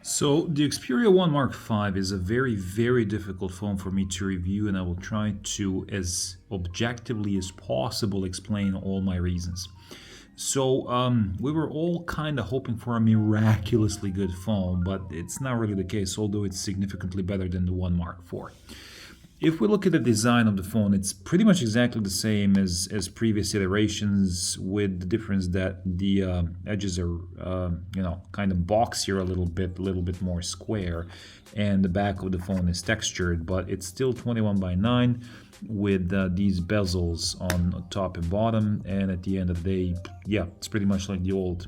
So the Xperia 1 Mark V is a very, very difficult phone for me to review, and I will try to, as objectively as possible, explain all my reasons. So we were all kind of hoping for a miraculously good phone, but it's not really the case, although it's significantly better than the 1 Mark IV. If we look at the design of the phone, it's pretty much exactly the same as previous iterations, with the difference that the edges are, kind of boxier a little bit more square, and the back of the phone is textured, but it's still 21:9 with these bezels on top and bottom, and at the end of the day, yeah, it's pretty much like the old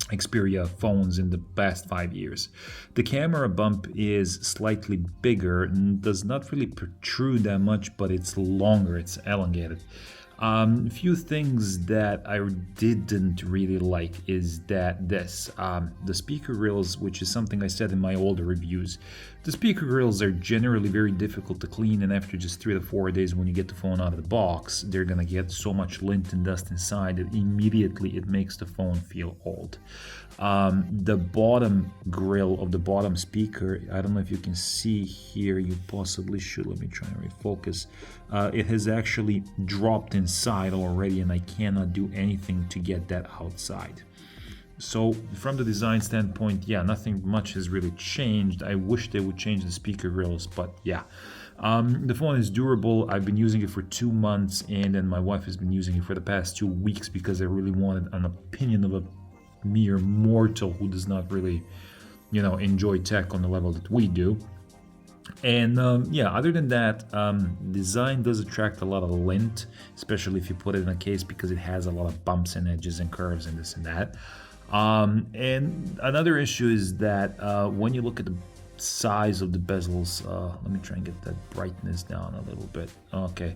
Xperia phones in the past 5 years. The camera bump is slightly bigger and does not really protrude that much, but it's longer, it's elongated. A few things that I didn't really like is that the speaker grills, which is something I said in my older reviews, the speaker grills are generally very difficult to clean, and after just 3 to 4 days when you get the phone out of the box, they're gonna get so much lint and dust inside that immediately it makes the phone feel old. The bottom grill of the bottom speaker, I don't know if you can see here, you possibly should, let me try and refocus. It has actually dropped inside already, and I cannot do anything to get that outside. So from the design standpoint, yeah, nothing much has really changed. I wish they would change the speaker grills, but yeah. The phone is durable. I've been using it for 2 months, and then my wife has been using it for the past 2 weeks because I really wanted an opinion of a mere mortal who does not really, enjoy tech on the level that we do. And yeah, other than that, design does attract a lot of lint, especially if you put it in a case, because it has a lot of bumps and edges and curves and this and that. And another issue is that when you look at the size of the bezels, let me try and get that brightness down a little bit. Okay.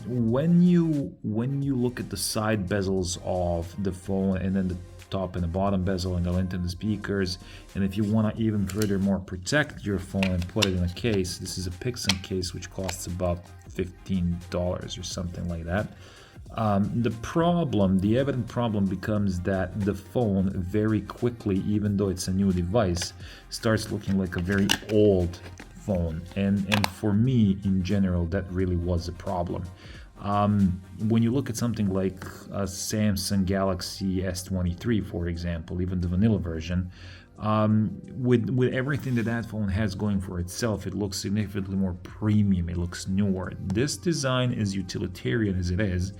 When you look at the side bezels of the phone, and then the top and the bottom bezel and the lint in the speakers, and if you want to even furthermore protect your phone and put it in a case, this is a Pixon case which costs about $15 or something like that. The evident problem becomes that the phone very quickly, even though it's a new device, starts looking like a very old phone, and for me in general that really was a problem. When you look at something like a Samsung Galaxy S23, for example, even the vanilla version, with everything that phone has going for itself, it looks significantly more premium, it looks newer. This design, as utilitarian as it is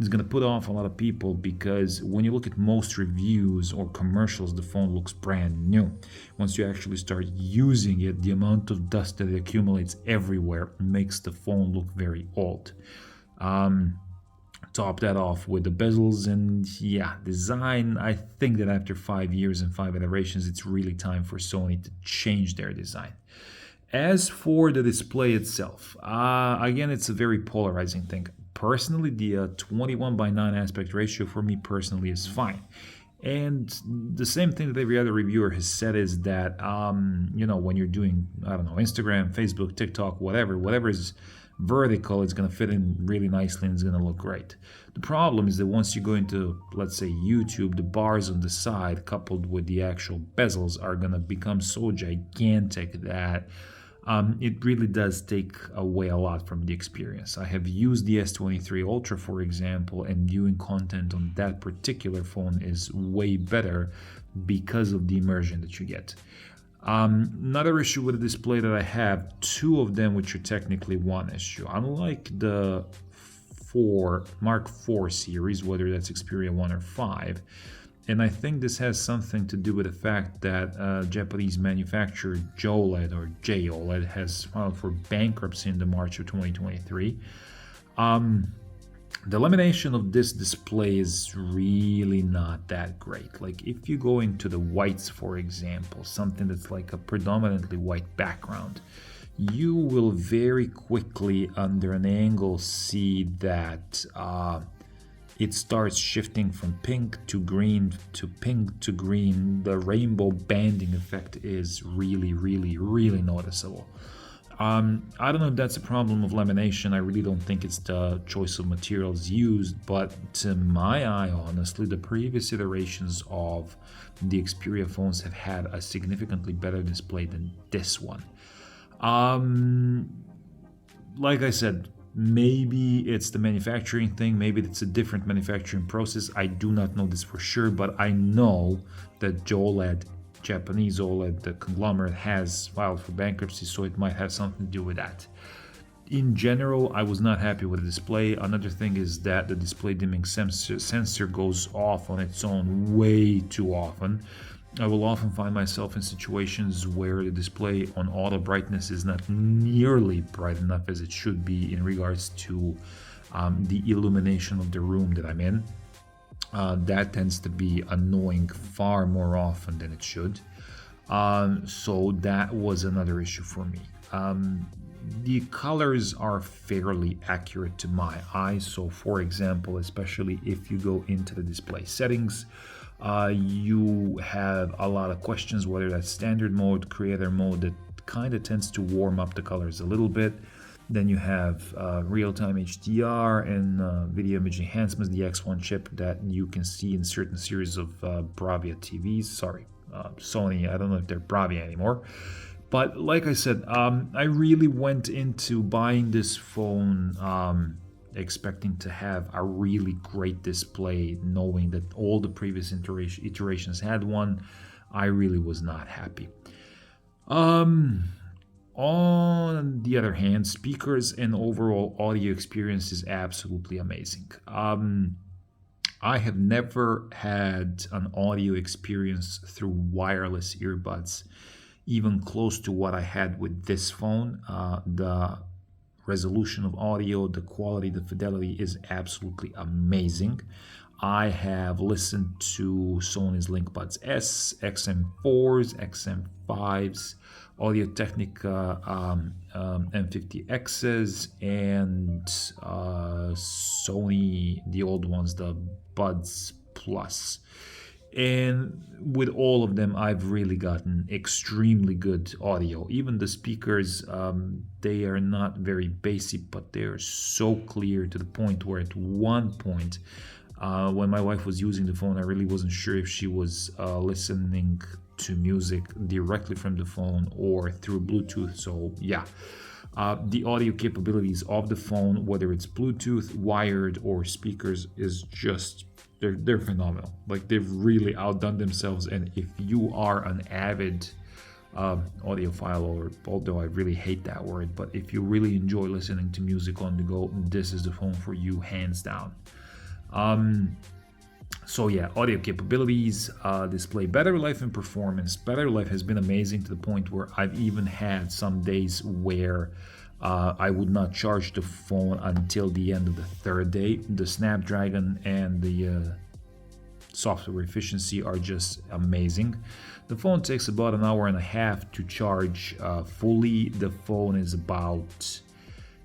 going to put off a lot of people, because when you look at most reviews or commercials, the phone looks brand new. Once you actually start using it, the amount of dust that it accumulates everywhere makes the phone look very old. Top that off with the bezels and design. I think that after 5 years and 5 iterations, it's really time for Sony to change their design. As for the display itself, again, it's a very polarizing thing. Personally, the 21:9 aspect ratio for me personally is fine. And the same thing that every other reviewer has said is that, when you're doing, Instagram, Facebook, TikTok, whatever is vertical, it's going to fit in really nicely and it's going to look great. The problem is that once you go into, let's say, YouTube, the bars on the side coupled with the actual bezels are going to become so gigantic that it really does take away a lot from the experience. I have used the S23 Ultra, for example, and viewing content on that particular phone is way better because of the immersion that you get. Another issue with the display that I have, 2 of them which are technically one issue. Unlike the Mark IV series, whether that's Xperia 1 or 5, and I think this has something to do with the fact that Japanese manufacturer JOLED has filed for bankruptcy in the March of 2023. The lamination of this display is really not that great. Like if you go into the whites, for example, something that's like a predominantly white background, you will very quickly under an angle see that it starts shifting from pink to green to pink to green. The rainbow banding effect is really, really, really noticeable. I don't know if that's a problem of lamination. I really don't think it's the choice of materials used, but to my eye, honestly, the previous iterations of the Xperia phones have had a significantly better display than this one. Like I said, maybe it's the manufacturing thing, maybe it's a different manufacturing process. I do not know this for sure, but I know that OLED, Japanese OLED, the conglomerate, has filed for bankruptcy, so it might have something to do with that. In general, I was not happy with the display. Another thing is that the display dimming sensor goes off on its own way too often. I will often find myself in situations where the display on auto brightness is not nearly bright enough as it should be in regards to the illumination of the room that I'm in. That tends to be annoying far more often than it should. So that was another issue for me. The colors are fairly accurate to my eye. So for example, especially if you go into the display settings, you have a lot of questions, whether that's standard mode, creator mode, that kind of tends to warm up the colors a little bit. Then you have real-time HDR and video image enhancements, the X1 chip that you can see in certain series of Bravia TVs. Sorry, Sony, I don't know if they're Bravia anymore. But like I said, I really went into buying this phone expecting to have a really great display, knowing that all the previous iterations had one. I really was not happy. On the other hand, speakers and overall audio experience is absolutely amazing. I have never had an audio experience through wireless earbuds even close to what I had with this phone. The resolution of audio, the quality, the fidelity is absolutely amazing. I have listened to Sony's LinkBuds S, XM4s, XM5s, Audio-Technica M50Xs, and Sony, the old ones, the Buds Plus. And with all of them, I've really gotten extremely good audio. Even the speakers, they are not very basic, but they're so clear to the point where at one point, when my wife was using the phone, I really wasn't sure if she was listening to music directly from the phone or through Bluetooth. So yeah, the audio capabilities of the phone, whether it's Bluetooth, wired, or speakers, is just they're phenomenal. Like, they've really outdone themselves. And if you are an avid audiophile, or although I really hate that word, but if you really enjoy listening to music on the go, this is the phone for you, hands down. So yeah, audio capabilities, display, battery life, and performance. Battery life has been amazing to the point where I've even had some days where I would not charge the phone until the end of the third day. The Snapdragon and the software efficiency are just amazing. The phone takes about an hour and a half to charge fully. The phone is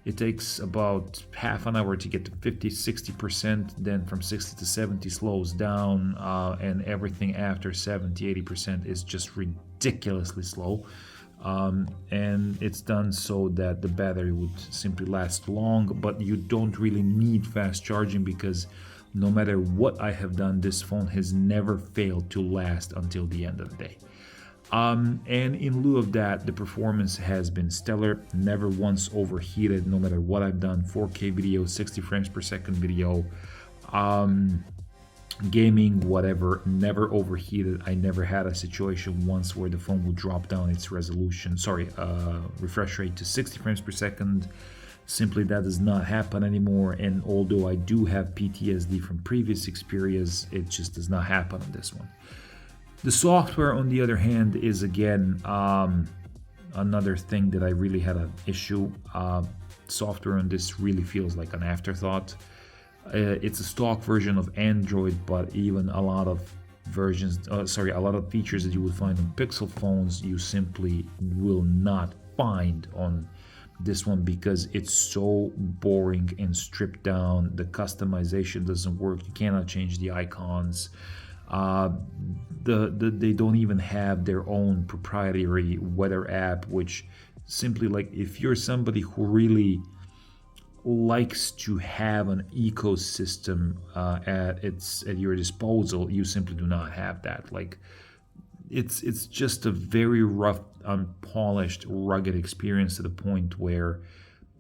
it takes about half an hour to get to 50-60%, then from 60 to 70 slows down, and everything after 70-80% is just ridiculously slow. And it's done so that the battery would simply last long, but you don't really need fast charging, because no matter what I have done, this phone has never failed to last until the end of the day. And in lieu of that, the performance has been stellar, never once overheated, no matter what I've done. 4K video, 60 frames per second video, gaming, whatever, never overheated. I never had a situation once where the phone would drop down its refresh rate to 60 frames per second. Simply, that does not happen anymore. And although I do have PTSD from previous Xperias, it just does not happen on this one. The software, on the other hand, is again another thing that I really had an issue. Software on this really feels like an afterthought. It's a stock version of Android, but even a lot of a lot of features that you would find on Pixel phones, you simply will not find on this one, because it's so boring and stripped down. The customization doesn't work. You cannot change the icons. They don't even have their own proprietary weather app, which simply like if you're somebody who really likes to have an ecosystem at your disposal, you simply do not have that. Like it's just a very rough, unpolished, rugged experience to the point where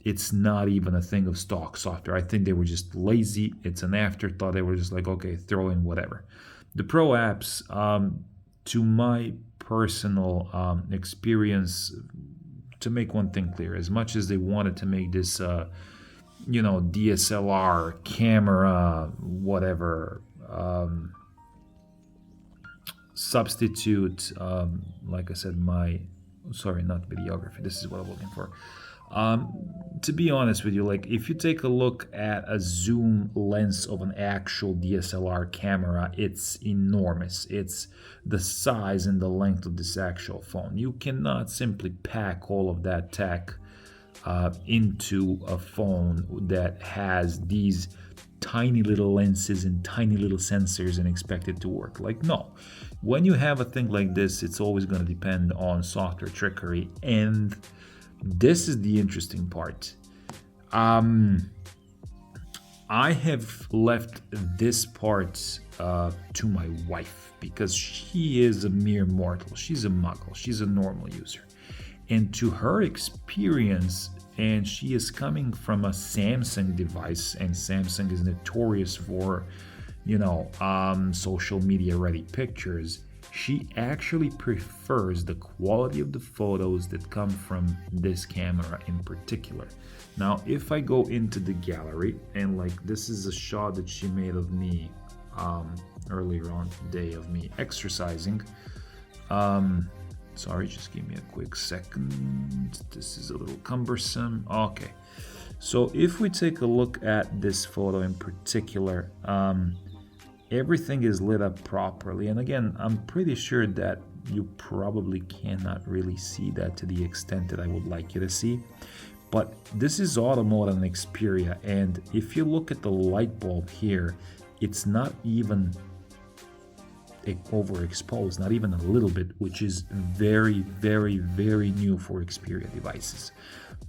it's not even a thing of stock software. I think they were just lazy. It's an afterthought. They were just like, okay, throw in whatever. The pro apps, to my personal experience, to make one thing clear, as much as they wanted to make this, DSLR camera, whatever, substitute, like I said, not videography. This is what I'm looking for. To be honest with you, like if you take a look at a zoom lens of an actual DSLR camera, it's enormous. It's the size and the length of this actual phone. You cannot simply pack all of that tech into a phone that has these tiny little lenses and tiny little sensors and expect it to work. Like, no. When you have a thing like this, it's always going to depend on software trickery, and this is the interesting part. I have left this part to my wife because she is a mere mortal. She's a muggle. She's a normal user. And to her experience, and she is coming from a Samsung device, and Samsung is notorious for, social media ready pictures. She actually prefers the quality of the photos that come from this camera in particular. Now, if I go into the gallery, and like this is a shot that she made of me earlier on today of me exercising. Sorry, just give me a quick second. This is a little cumbersome. Okay. So if we take a look at this photo in particular, everything is lit up properly. And again, I'm pretty sure that you probably cannot really see that to the extent that I would like you to see. But this is auto mode on Xperia. And if you look at the light bulb here, it's not even overexposed, not even a little bit, which is very, very, very new for Xperia devices.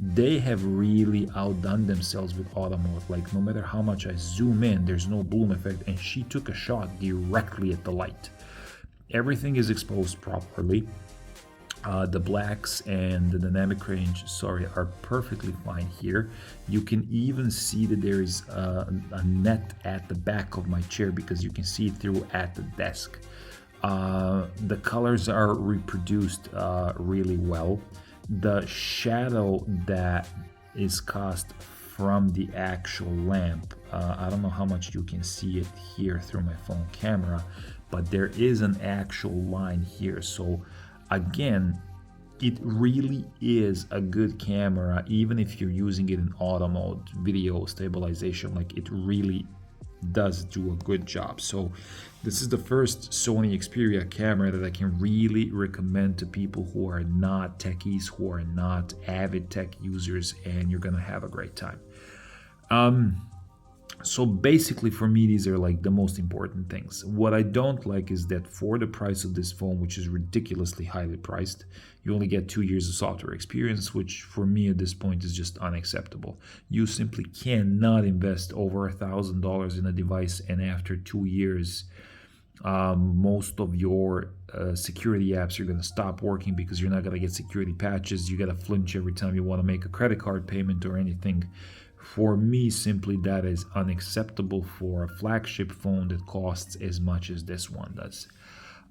They have really outdone themselves with auto mode. Like no matter how much I zoom in, there's no bloom effect, and she took a shot directly at the light. Everything is exposed properly. The blacks and the dynamic range, are perfectly fine here. You can even see that there is a net at the back of my chair because you can see through at the desk. The colors are reproduced really well. The shadow that is cast from the actual lamp, I don't know how much you can see it here through my phone camera, but there is an actual line here. So again, it really is a good camera, even if you're using it in auto mode, video stabilization. Like it really does do a good job. So this is the first Sony Xperia camera that I can really recommend to people who are not techies, who are not avid tech users, and you're gonna have a great time. So basically for me, these are like the most important things. What I don't like is that for the price of this phone, which is ridiculously highly priced, you only get 2 years of software experience, which for me at this point is just unacceptable. You simply cannot invest over $1,000 in a device, and after 2 years, most of your security apps are going to stop working because you're not going to get security patches. You got to flinch every time you want to make a credit card payment or anything. For me, simply that is unacceptable for a flagship phone that costs as much as this one does.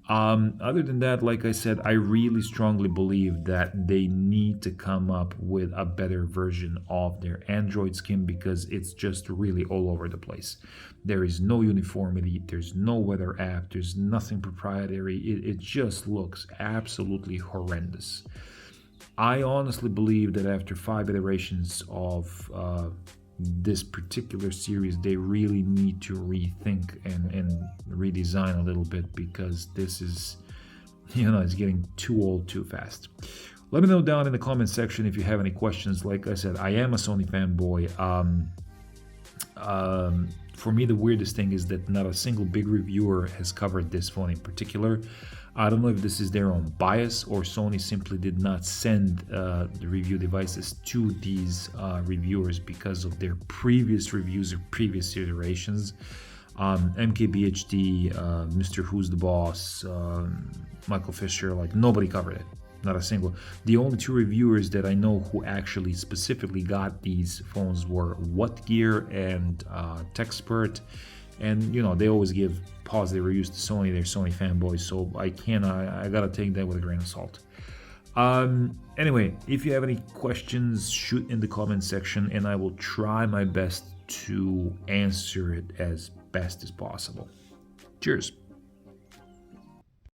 Other than that, like I said, I really strongly believe that they need to come up with a better version of their Android skin because it's just really all over the place. There is no uniformity, there's no weather app, there's nothing proprietary. It just looks absolutely horrendous. I honestly believe that after 5 iterations of this particular series, they really need to rethink and redesign a little bit because this is, it's getting too old too fast. Let me know down in the comment section if you have any questions. Like I said, I am a Sony fanboy. For me, the weirdest thing is that not a single big reviewer has covered this phone in particular. I don't know if this is their own bias or Sony simply did not send the review devices to these reviewers because of their previous reviews or previous iterations. MKBHD, Mr. Who's the Boss, Michael Fisher, like nobody covered it. Not a single. The only two reviewers that I know who actually specifically got these phones were Whatgear and TechSpert. And you know, they always give positive reviews to Sony. They're Sony fanboys, so I gotta take that with a grain of salt. Anyway, if you have any questions, shoot in the comment section, and I will try my best to answer it as best as possible. Cheers.